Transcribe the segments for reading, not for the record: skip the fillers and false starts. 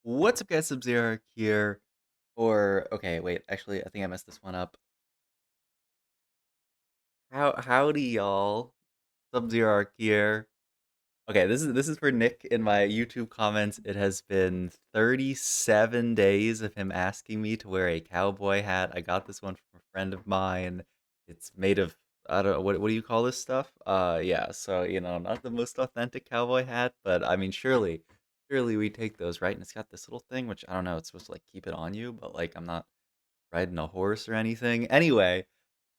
What's up, guys? Sub-Zero here. Or okay, wait. Actually, I think I messed this one up. Howdy, y'all? Sub-Zero here. Okay, this is for Nick in my YouTube comments. It has been 37 days of him asking me to wear a cowboy hat. I got this one from a friend of mine. It's made of I don't know what do you call this stuff? Yeah. So not the most authentic cowboy hat, but I mean, surely we take those, right? And it's got this little thing, which I don't know. It's supposed to like keep it on you, but like I'm not riding a horse or anything. Anyway,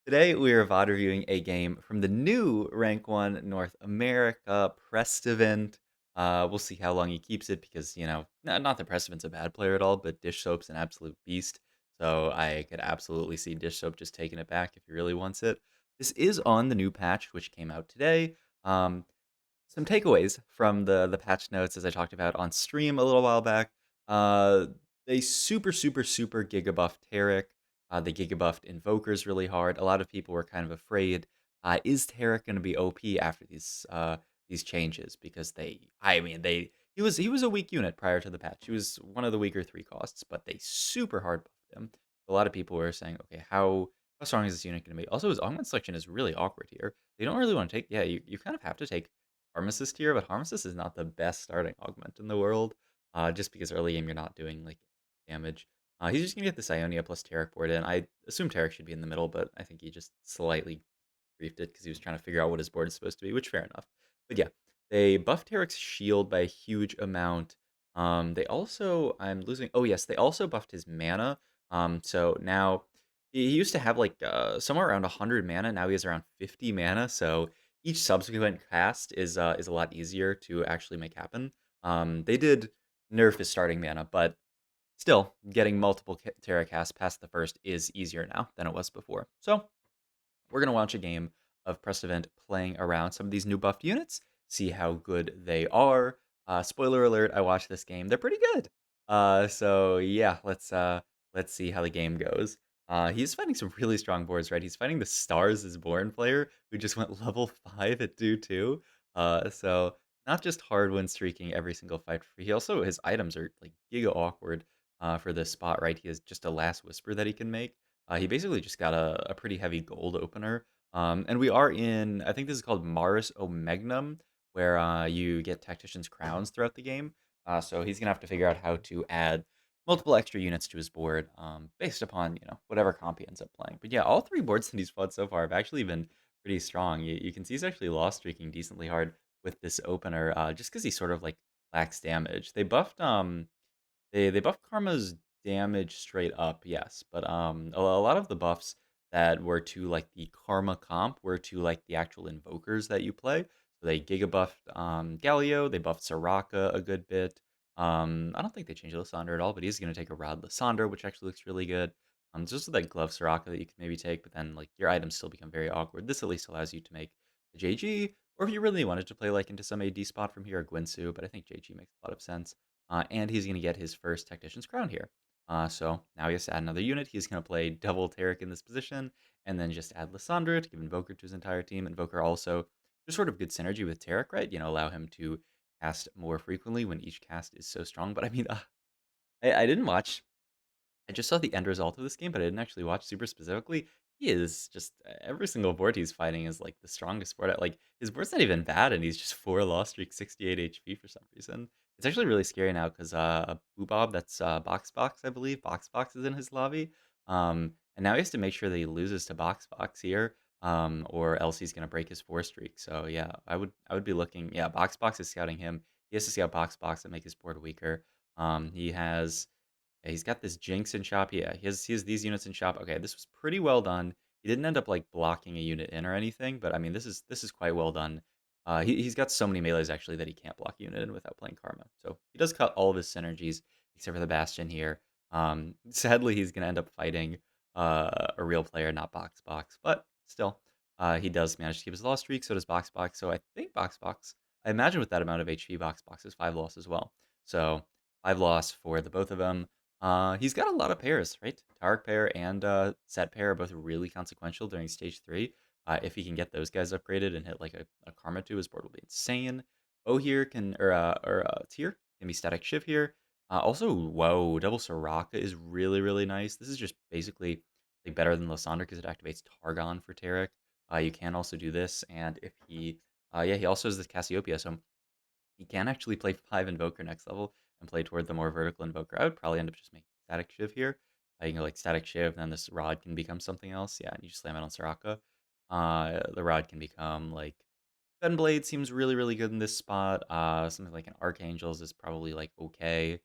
today we are VOD reviewing a game from the new Rank 1 North America Prestivant. We'll see how long he keeps it because, not that Prestivant's a bad player at all, but Dish Soap's an absolute beast. So I could absolutely see Dish Soap just taking it back if he really wants it. This is on the new patch, which came out today. Some takeaways from the patch notes, as I talked about on stream a little while back. Uh, they super gigabuffed Tarik. They gigabuffed invokers really hard. A lot of people were kind of afraid. Is Tarik going to be OP after these changes? Because he was a weak unit prior to the patch. He was one of the weaker 3 costs, but they super hard buffed him. A lot of people were saying, okay, how strong is this unit going to be? Also, his augment selection is really awkward here. You don't really want to take, yeah, you kind of have to take Harmacist here, but Harmacist is not the best starting augment in the world, just because early game you're not doing like damage. He's just gonna get this Ionia plus Taric board in. I assume Taric should be in the middle, but I think he just slightly griefed it because he was trying to figure out what his board is supposed to be, which fair enough. But yeah, they buffed Taric's shield by a huge amount. They also, I'm losing. Oh yes, they also buffed his mana. So now he used to have like somewhere around 100 mana. Now he has around 50 mana. So each subsequent cast is a lot easier to actually make happen. They did nerf his starting mana, but still getting multiple Terra casts past the first is easier now than it was before. So we're gonna watch a game of Press Event playing around some of these new buffed units, see how good they are. Spoiler alert: I watched this game; they're pretty good. So yeah, let's see how the game goes. He's fighting some really strong boards, right? He's fighting the Stars is Born player who just went level 5 at do 2. So not just hard win streaking every single fight. He also his items are like giga awkward for this spot, right? He has just a last whisper that he can make. He basically just got a pretty heavy gold opener. And we are in, I think this is called Mars Omegnum, where you get Tactician's Crowns throughout the game. So he's going to have to figure out how to add multiple extra units to his board based upon, whatever comp he ends up playing. But yeah, all 3 boards that he's fought so far have actually been pretty strong. You can see he's actually lost streaking decently hard with this opener just because he sort of like lacks damage. They buffed Karma's damage straight up, yes, but a lot of the buffs that were to like the Karma comp were to like the actual invokers that you play. So they giga buffed Galio, they buffed Soraka a good bit. I don't think they changed Lysandre at all, but he's gonna take a Rod Lysandre, which actually looks really good. Just with that glove Soraka that you can maybe take, but then like your items still become very awkward. This at least allows you to make the JG, or if you really wanted to play like into some AD spot from here, a Gwynsu, but I think JG makes a lot of sense. And he's going to get his first Tactician's Crown here. So now he has to add another unit. He's going to play double Tarik in this position, and then just add Lysandra to give Invoker to his entire team. Invoker also just sort of good synergy with Tarik, right? Allow him to cast more frequently when each cast is so strong. But I mean, I didn't watch. I just saw the end result of this game, but I didn't actually watch super specifically. He is just every single board he's fighting is like the strongest board. Like his board's not even bad, and he's just 4 loss streak, 68 HP for some reason. It's actually really scary now because Boobob, that's Box, I believe. Box is in his lobby, and now he has to make sure that he loses to Box here, or else he's gonna break his 4 streak. So yeah, I would be looking. Yeah, Box is scouting him. He has to scout Box and make his board weaker. He has yeah, he's got this Jinx in shop. Yeah, he has these units in shop. Okay, this was pretty well done. He didn't end up like blocking a unit in or anything, but I mean this is quite well done. He's got so many melees actually that he can't block a unit in without playing Karma. So he does cut all of his synergies except for the Bastion here. Sadly, he's gonna end up fighting a real player, not Box, but still, he does manage to keep his loss streak. So does Box. So I think Box. I imagine with that amount of HP, Box is 5 loss as well. So 5 loss for the both of them. He's got a lot of pairs, right? Tarik pair and Set pair are both really consequential during stage 3. If he can get those guys upgraded and hit like a Karma 2, his board will be insane. O here can, or Tier can be Static Shiv here. Also, whoa, double Soraka is really, really nice. This is just basically like better than Lysandre because it activates Targon for Tarik. You can also do this, and if he, yeah, he also has this Cassiopeia, so he can actually play 5 Invoker next level and play toward the more vertical Invoker. I would probably end up just making Static Shiv here. You can go like Static Shiv, and then this Rod can become something else. Yeah, and you just slam it on Soraka. The Rod can become like Gunblade seems really, really good in this spot. Something like an Archangels is probably like okay.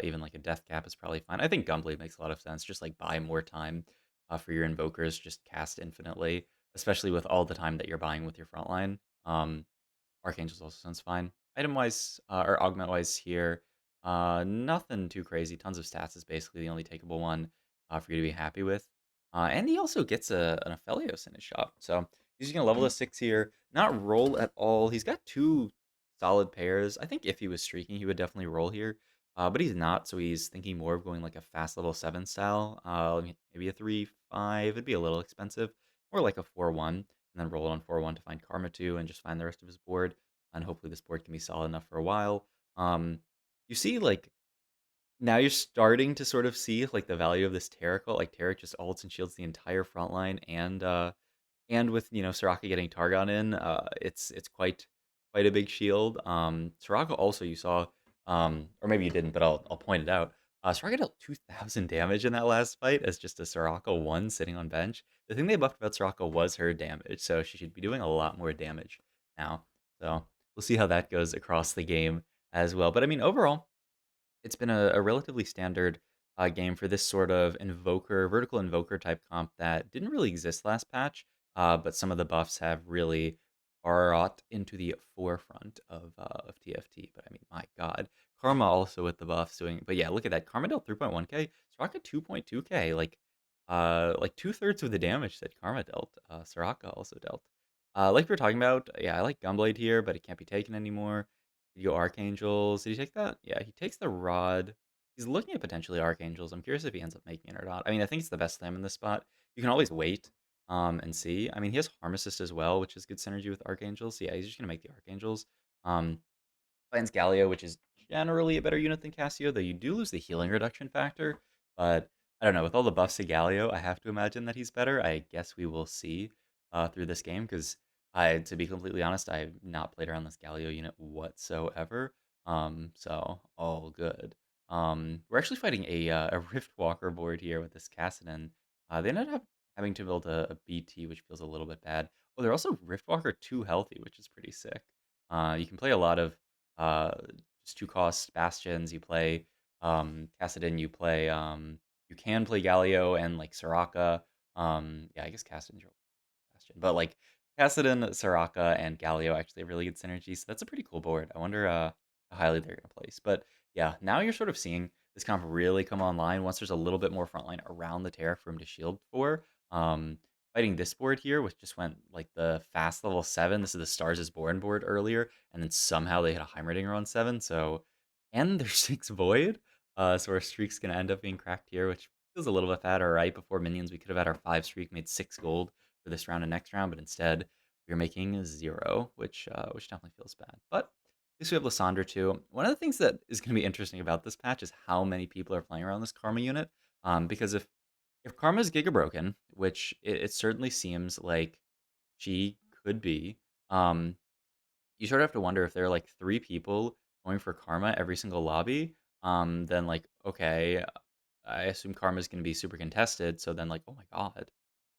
Even like a Death Cap is probably fine. I think Gunblade makes a lot of sense. Just like buy more time for your invokers. Just cast infinitely, especially with all the time that you're buying with your frontline. Archangels also sounds fine. Item wise, or augment wise here, nothing too crazy. Tons of stats is basically the only takeable one for you to be happy with. And he also gets an Aphelios in his shop. So he's just going to level a 6 here. Not roll at all. He's got 2 solid pairs. I think if he was streaking, he would definitely roll here. But he's not, so he's thinking more of going like a fast level 7 style. Maybe a 3-5. It'd be a little expensive. Or like a 4-1 and then roll it on 4-1 to find Karma 2 and just find the rest of his board. And hopefully this board can be solid enough for a while. You see, like, now you're starting to sort of see like the value of this Tarik. Like Tarik just ults and shields the entire front line, and with Soraka getting Targon in, it's quite a big shield. Soraka also you saw, or maybe you didn't, but I'll point it out. Soraka dealt 2,000 damage in that last fight as just a Soraka 1 sitting on bench. The thing they buffed about Soraka was her damage, so she should be doing a lot more damage now. So we'll see how that goes across the game as well. But I mean, overall, it's been a relatively standard game for this sort of vertical invoker type comp that didn't really exist last patch, but some of the buffs have really brought into the forefront of TFT. But I mean, my God, Karma also with the buffs doing. But yeah, look at that. Karma dealt 3.1k, Soraka 2.2k, like 2/3 of the damage that Karma dealt. Soraka also dealt. Like we were talking about, yeah, I like Gunblade here, but it can't be taken anymore. Did you go Archangels? Did he take that? Yeah, he takes the Rod. He's looking at potentially Archangels. I'm curious if he ends up making it or not. I mean, I think it's the best slam in this spot. You can always wait and see. I mean, he has Harm Assist as well, which is good synergy with Archangels. So yeah, he's just going to make the Archangels. Um, Plans Galio, which is generally a better unit than Cassio, though you do lose the healing reduction factor. But I don't know, with all the buffs to Galio, I have to imagine that he's better. I guess we will see through this game because to be completely honest, I've not played around this Galio unit whatsoever. So all good. We're actually fighting a Riftwalker board here with this Cassidon. They ended up having to build a BT, which feels a little bit bad. Oh, they're also Riftwalker 2 healthy, which is pretty sick. You can play a lot of uh, just 2 cost bastions. You play Cassidon. You can play Galio and like Soraka. Yeah, I guess Cassidon's your bastion, but like Cassidon, Soraka, and Galio actually have really good synergy. So that's a pretty cool board. I wonder how highly they're gonna place. But yeah, now you're sort of seeing this comp really come online once there's a little bit more frontline around the Terra for him to shield for. Um, Fighting this board here, which just went like the fast level 7. This is the Stars is Born board earlier, and then somehow they hit a Heimerdinger on 7. So, and there's 6 Void. So our streak's gonna end up being cracked here, which feels a little bit bad. All right, before minions, we could have had our 5 streak, made 6 gold for this round and next round, but instead we're making 0, which definitely feels bad. But at least we have Lysandre too. One of the things that is going to be interesting about this patch is how many people are playing around this Karma unit. Because if Karma's Giga broken, which it certainly seems like she could be, um, you sort of have to wonder if there are like 3 people going for Karma every single lobby. Then like okay, I assume Karma's going to be super contested. So then like oh my god,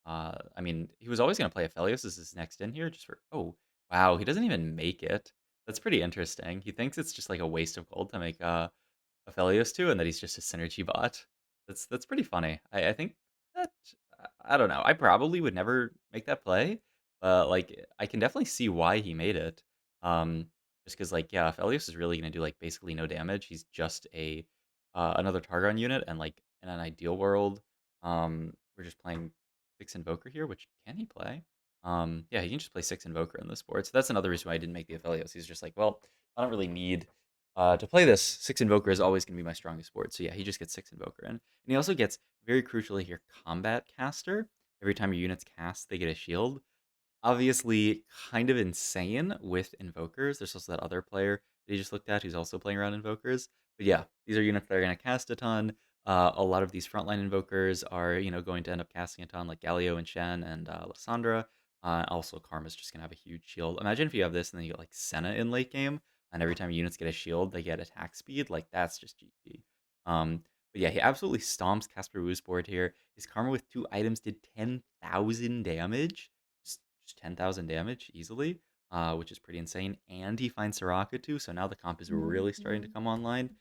I mean, he was always going to play Aphelios as his next in here just for, oh, wow, he doesn't even make it. That's pretty interesting. He thinks it's just like a waste of gold to make Aphelios too, and that he's just a synergy bot. That's pretty funny. I think that, I don't know. I probably would never make that play, but like I can definitely see why he made it. Um, just because like yeah, Aphelios is really going to do like basically no damage. He's just a another Targon unit, and like in an ideal world, we're just playing 6 Invoker here, which can he play? Yeah, he can just play 6 Invoker in this board. So that's another reason why I didn't make the Aphelios. He's just like, well, I don't really need to play this. 6 Invoker is always going to be my strongest board. So yeah, he just gets 6 Invoker in. And he also gets, very crucially here, Combat Caster. Every time your units cast, they get a shield. Obviously, kind of insane with Invokers. There's also that other player that he just looked at who's also playing around Invokers. But yeah, these are units that are going to cast a ton. A lot of these frontline invokers are, going to end up casting a ton, like Galio and Shen and Lysandra. Also, Karma's just going to have a huge shield. Imagine if you have this and then you get like Senna in late game, and every time units get a shield, they get attack speed. Like, that's just GG. But yeah, he absolutely stomps Casper Wu's board here. His Karma with 2 items did 10,000 damage. Just 10,000 damage easily, which is pretty insane. And he finds Soraka too, so now the comp is really starting to come online.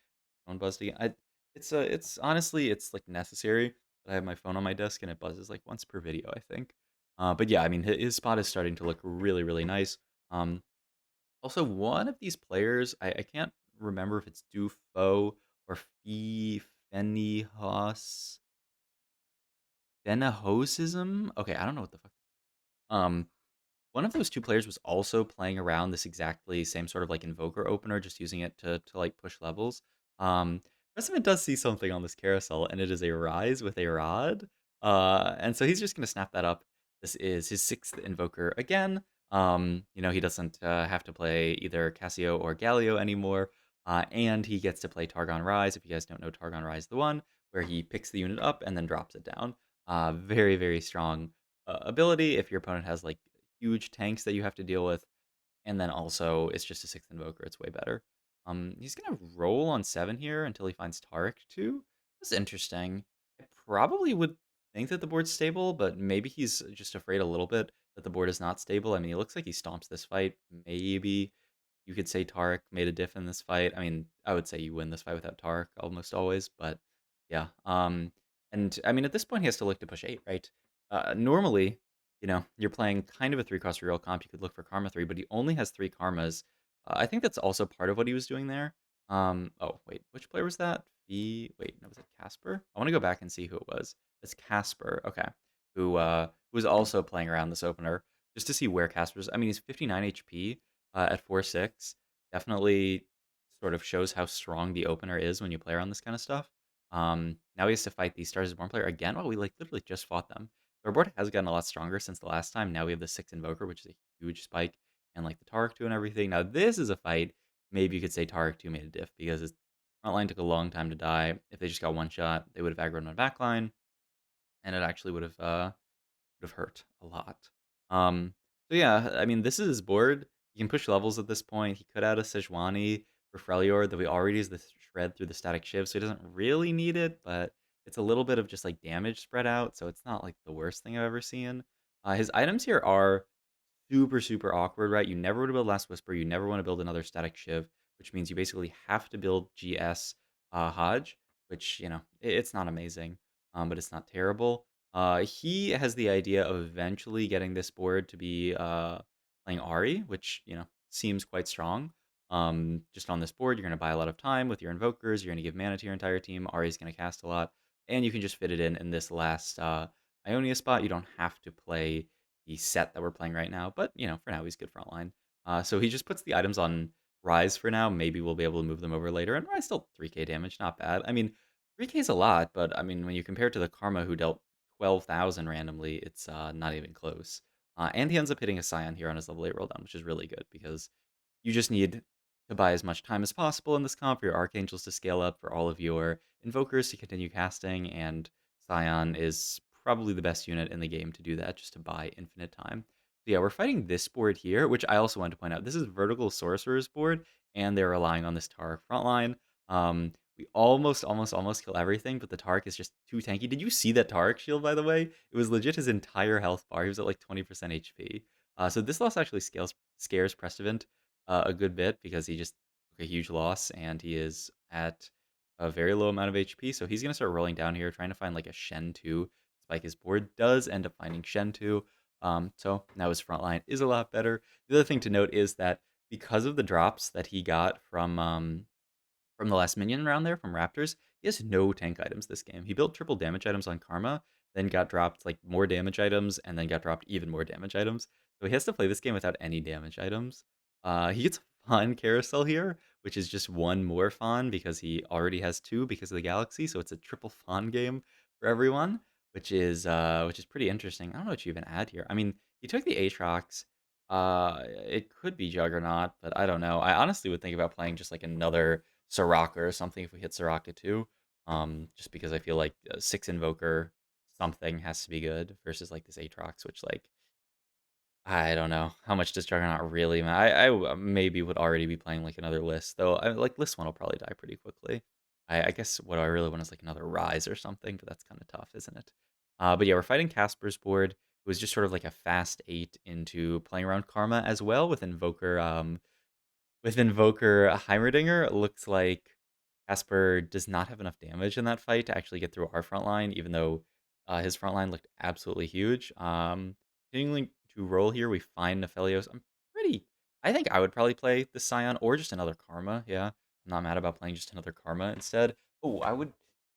Phone buzzed again. It's honestly, it's like necessary that I have my phone on my desk and it buzzes like once per video, I think. But yeah, I mean, his spot is starting to look really, really nice. Um, Also, one of these players, I can't remember if it's Dufo or Fee Fenihos Fenahosism. Okay, I don't know what the fuck. Um, One of those two players was also playing around this exactly same sort of like invoker opener, just using it to like push levels. Rest of it does see something on this carousel, and it is a rise with a rod. And so he's just gonna snap that up. This is his 6th invoker again. He doesn't have to play either Cassio or Galio anymore. And he gets to play Targon Rise. If you guys don't know, Targon Rise, the one where he picks the unit up and then drops it down. Very, very strong ability if your opponent has like huge tanks that you have to deal with, and then also it's just a 6th invoker. It's way better. He's gonna roll on 7 here until he finds Tarik too. That's interesting. I probably would think that the board's stable, but maybe he's just afraid a little bit that the board is not stable. I mean, he looks like he stomps this fight. Maybe you could say Tarik made a diff in this fight. I mean, I would say you win this fight without Tarik almost always, but yeah. And I mean, at this point, he has to look to push 8, right? Normally, you're playing kind of a 3-cost reroll comp. You could look for Karma 3, but he only has 3 Karmas. I think that's also part of what he was doing there. Oh, wait, which player was that? Wait, no, was it Casper? I want to go back and see who it was. It's Casper, okay, who was also playing around this opener just to see where Casper's. I mean, he's 59 HP at 4/6. Definitely sort of shows how strong the opener is when you play around this kind of stuff. Now he has to fight the Stars is Born player again. Well, we like literally just fought them. Our board has gotten a lot stronger since the last time. Now we have the 6th Invoker, which is a huge spike, and like the Tarik 2 and everything. Now this is a fight. Maybe you could say Tarik 2 made a diff because his front line took a long time to die. If they just got one shot, they would have aggroed on back line, and it actually would have hurt a lot. So yeah, I mean, this is his board. He can push levels at this point. He could add a Sejuani for Freljord, though he already has the shred through the static shiv, so he doesn't really need it, but it's a little bit of just like damage spread out, so it's not like the worst thing I've ever seen. His items here are super, super awkward, right? You never want to build Last Whisper. You never want to build another static shiv, which means you basically have to build GS Hodge, which, it's not amazing, but it's not terrible. He has the idea of eventually getting this board to be playing Ari, which, seems quite strong. Just on this board, you're going to buy a lot of time with your invokers. You're going to give mana to your entire team. Ari's going to cast a lot, and you can just fit it in this last Ionia spot. You don't have to play the set that we're playing right now, but for now he's good frontline. So he just puts the items on Rise for now. Maybe we'll be able to move them over later. And Rise still 3k damage, not bad. I mean, 3k is a lot, but I mean when you compare it to the Karma who dealt 12,000 randomly, it's not even close. And he ends up hitting a Scion here on his level 8 roll down, which is really good because you just need to buy as much time as possible in this comp for your Archangels to scale up, for all of your Invokers to continue casting, and Scion is probably the best unit in the game to do that, just to buy infinite time. So yeah, we're fighting this board here, which I also wanted to point out. This is Vertical Sorcerer's board, and they're relying on this Tarik frontline. We almost kill everything, but the Tarik is just too tanky. Did you see that Tarik shield, by the way? It was legit his entire health bar. He was at like 20% HP. So this loss actually scares Prestivant a good bit because he just took a huge loss, and he is at a very low amount of HP. So he's going to start rolling down here, trying to find like a Shen 2 spike his board. Does end up finding Shen 2. So now his front line is a lot better. The other thing to note is that because of the drops that he got from the last minion round there from Raptors, he has no tank items this game. He built triple damage items on Karma, then got dropped like more damage items, and then got dropped even more damage items. So he has to play this game without any damage items. He gets Fawn Carousel here, which is just one more Fawn because he already has 2 because of the Galaxy. So it's a triple Fawn game for everyone, which is pretty interesting. I don't know what you even add here. I mean, he took the Aatrox. It could be Juggernaut, but I don't know. I honestly would think about playing just like another Soraka or something if we hit Soraka too. Just because I feel like 6 invoker something has to be good versus like this Aatrox, which like I don't know how much does Juggernaut really matter. I maybe would already be playing like another list though. Like list one will probably die pretty quickly. I guess what I really want is like another Rise or something, but that's kind of tough, isn't it? But yeah, we're fighting Casper's board. It was just sort of like a fast 8 into playing around Karma as well with Invoker. With Invoker Heimerdinger, it looks like Casper does not have enough damage in that fight to actually get through our front line, even though his front line looked absolutely huge. Continuing to roll here, we find Nephelios. I think I would probably play the Scion or just another Karma. Yeah, I'm not mad about playing just another Karma instead. Oh, I would.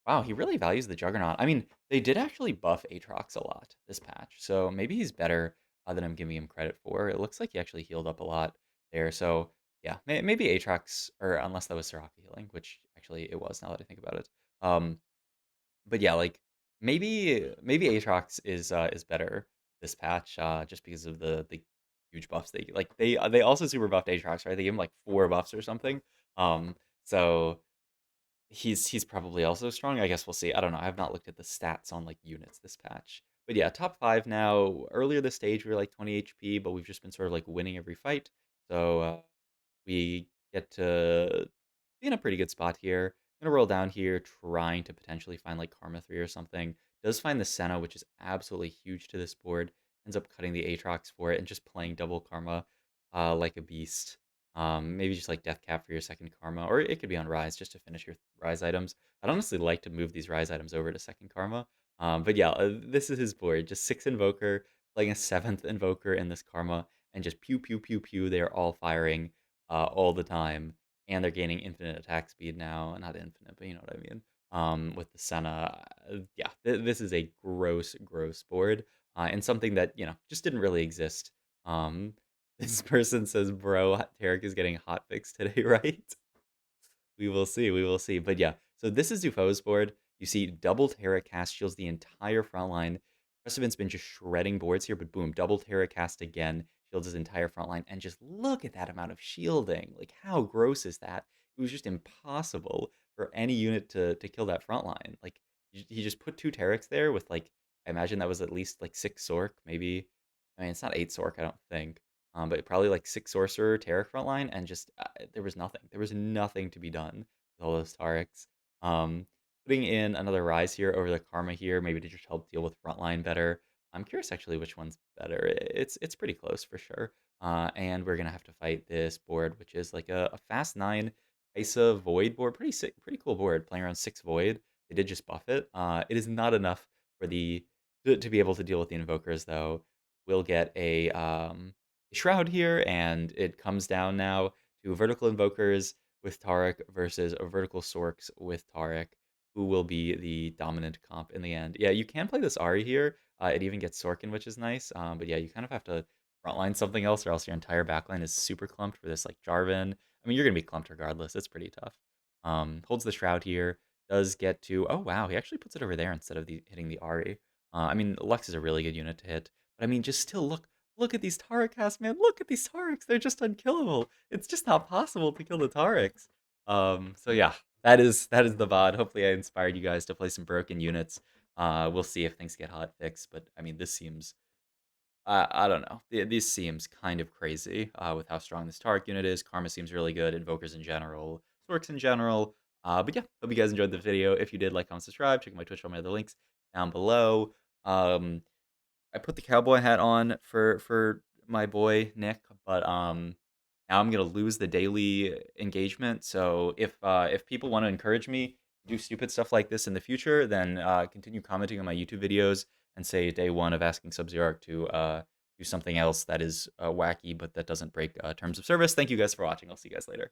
Wow, he really values the Juggernaut. I mean, they did actually buff Aatrox a lot this patch, so maybe he's better than I'm giving him credit for. It looks like he actually healed up a lot there, so yeah, maybe Aatrox, or unless that was Soraka healing, which actually it was now that I think about it. Um, but yeah, like maybe Aatrox is better this patch, just because of the huge buffs they also super buffed Aatrox, right? They gave him like 4 buffs or something. Um, so he's probably also strong. I guess we'll see. I don't know. I have not looked at the stats on like units this patch. But yeah, top 5 now. Earlier this stage we were like 20 HP, but we've just been sort of like winning every fight. So we get to be in a pretty good spot here. Gonna roll down here, trying to potentially find like Karma 3 or something. Does find the Senna, which is absolutely huge to this board. Ends up cutting the Aatrox for it and just playing double Karma like a beast. Maybe just like Death Cap for your second Karma, or it could be on Rise just to finish your Rise items. I'd honestly like to move these Rise items over to second Karma. But yeah, this is his board. Just 6 Invoker, playing a 7th Invoker in this Karma, and just pew pew pew pew. They are all firing all the time, and they're gaining infinite attack speed now. Not infinite, but you know what I mean. With the Senna, yeah, this is a gross board, and something that just didn't really exist. Um, this person says, "Bro, Tarik is getting hotfix today, right?" We will see. We will see. But yeah, so this is Dufo's board. You see double Terra cast shields the entire front line. Precedent's been just shredding boards here, but boom, double Terra cast again, shields his entire front line. And just look at that amount of shielding. Like, how gross is that? It was just impossible for any unit to kill that front line. Like, he just put 2 Terriks there with, like, I imagine that was at least, like, 6 Sork, maybe. I mean, it's not 8 Sork, I don't think. But probably like 6 Sorcerer, Taric frontline, and just there was nothing. There was nothing to be done with all those Tarics. Putting in another Rise here over the Karma here, maybe to just help deal with frontline better. I'm curious actually which one's better. It's pretty close for sure. And we're gonna have to fight this board, which is like a fast 9 Isa Void board. Pretty sick, pretty cool board. Playing around 6 Void. They did just buff it. It is not enough for the to be able to deal with the Invokers though. We'll get a Shroud here, and it comes down now to vertical invokers with Tarik versus a vertical Sorks with Tarik, who will be the dominant comp in the end. Yeah, you can play this Ari here. It even gets Sorkin, which is nice. But yeah, you kind of have to frontline something else, or else your entire backline is super clumped for this like Jarvan. I mean, you're gonna be clumped regardless. It's pretty tough. Holds the Shroud here. Does get to. Oh wow, he actually puts it over there instead of hitting the Ari. I mean, Lux is a really good unit to hit, but I mean, just still look at these Taric casts, man. Look at these Tarics. They're just unkillable. It's just not possible to kill the Tarics. So yeah, that is the VOD. Hopefully I inspired you guys to play some broken units. We'll see if things get hot fixed, but I mean this seems I don't know. This seems kind of crazy with how strong this Taric unit is. Karma seems really good. Invokers in general, Sorks in general. But yeah, hope you guys enjoyed the video. If you did, like, comment, subscribe. Check my Twitch, all my other links down below. I put the cowboy hat on for my boy Nick, but now I'm gonna lose the daily engagement. So if people want to encourage me to do stupid stuff like this in the future, then continue commenting on my YouTube videos and say day one of asking Sub-Zero to do something else that is wacky but that doesn't break terms of service. Thank you guys for watching. I'll see you guys later.